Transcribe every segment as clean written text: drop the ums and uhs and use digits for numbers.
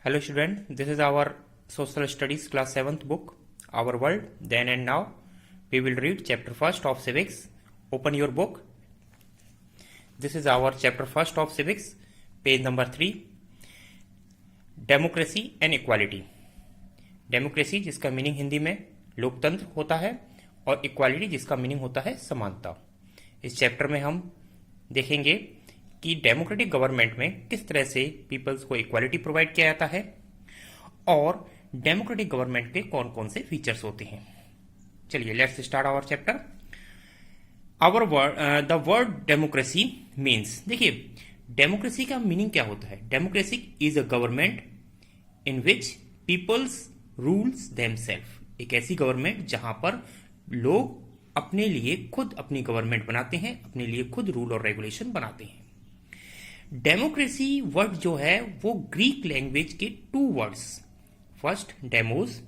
Hello student, this is our social studies class 7th book, Our World, Then and Now. We will read chapter 1st of civics. Open your book. This is our chapter 1st of civics, page number 3. Democracy and Equality. Democracy जिसका meaning Hindi में लोकतंत्र होता है और equality जिसका meaning होता है समानता। इस चैप्टर में हम देखेंगे कि डेमोक्रेटिक गवर्नमेंट में किस तरह से पीपल्स को इक्वालिटी प्रोवाइड किया जाता है और डेमोक्रेटिक गवर्नमेंट के कौन कौन से फीचर्स होते हैं। चलिए let's start our chapter. Our word the word democracy means, देखिए डेमोक्रेसी का मीनिंग क्या होता है। Democracy is a government in which peoples rules themselves. एक ऐसी गवर्नमेंट जहां पर लोग अपने लिए खुद अपनी गवर्नमेंट बनाते हैं, अपने लिए खुद रूल और रेगुलेशन बनाते हैं। डेमोक्रेसी वर्ड जो है वो ग्रीक लैंग्वेज के two words, first demos,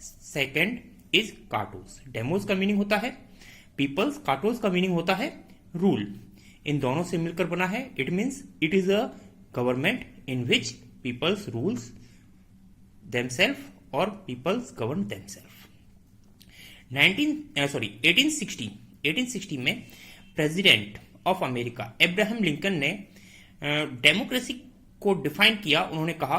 second is kratos. Demos का मीनिंग होता है पीपल्स, कार्टोस का मीनिंग होता है रूल। इन दोनों से मिलकर बना है। It means it is a government in which peoples rules themselves और पीपल्स गवर्न देमसेल्फ। 1860 में president of America Abraham Lincoln ने डेमोक्रेसी को डिफाइन किया। उन्होंने कहा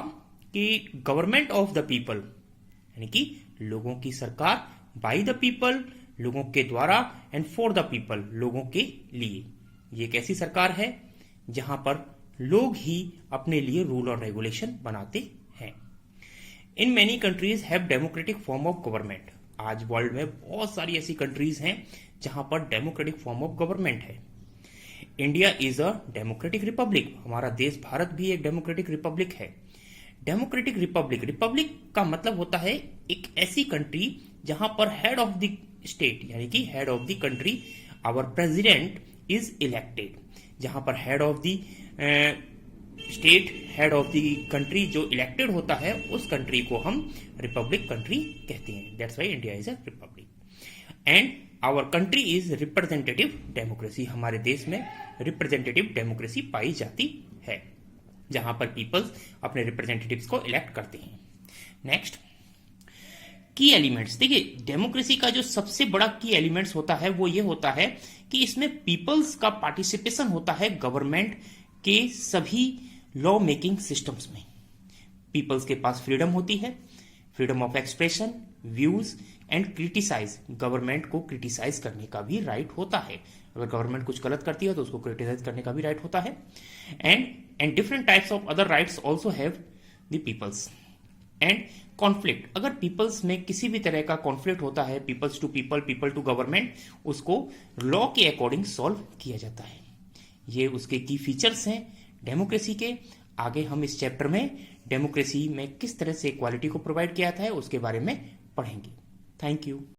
कि गवर्नमेंट ऑफ द पीपल, यानी कि लोगों की सरकार, बाय द पीपल, लोगों के द्वारा, एंड फॉर द पीपल, लोगों के लिए। ये एक ऐसी सरकार है जहां पर लोग ही अपने लिए रूल और रेगुलेशन बनाते हैं। In many countries have democratic form of government. आज वर्ल्ड में बहुत सारी ऐसी कंट्रीज हैं जहां पर डेमोक्रेटिक फॉर्म ऑफ गवर्नमेंट है। India is a democratic Republic. हमारा देश भारत भी एक डेमोक्रेटिक रिपब्लिक है। डेमोक्रेटिक रिपब्लिक, रिपब्लिक का मतलब होता है एक ऐसी कंट्री जहां पर हेड ऑफ द स्टेट, यानी कि head of the country, our president is elected. जहां पर head of the state, head of the country जो इलेक्टेड होता है, उस कंट्री को हम रिपब्लिक कंट्री कहते हैं। That's why India is a republic. And our country is representative democracy. हमारे देश में रिप्रेजेंटेटिव डेमोक्रेसी पाई जाती है, जहां पर पीपल्स अपने रिप्रेजेंटेटिव्स को इलेक्ट करते हैं। नेक्स्ट, की एलिमेंट्स। देखिए डेमोक्रेसी का जो सबसे बड़ा की एलिमेंट्स होता है वो ये होता है कि इसमें पीपल्स का पार्टिसिपेशन होता है गवर्नमेंट के सभी लॉ मेकिंग सिस्टम्स में। पीपल्स के पास फ्रीडम होती है, freedom of expression, views and criticize. Government को क्रिटिसाइज करने का भी राइट होता है। अगर गवर्नमेंट कुछ गलत करती है तो उसको क्रिटिसाइज करने का भी राइट होता है। And different types of other rights also have the peoples. And conflict, अगर पीपल्स में किसी भी तरह का कॉन्फ्लिक्ट होता है, peoples to people, people to government, उसको लॉ के अकॉर्डिंग सॉल्व किया जाता है। ये उसके की फीचर्स हैं डेमोक्रेसी के। आगे हम इस चैप्टर में डेमोक्रेसी में किस तरह से इक्वालिटी को प्रोवाइड किया जाता है उसके बारे में पढ़ेंगे। Thank you.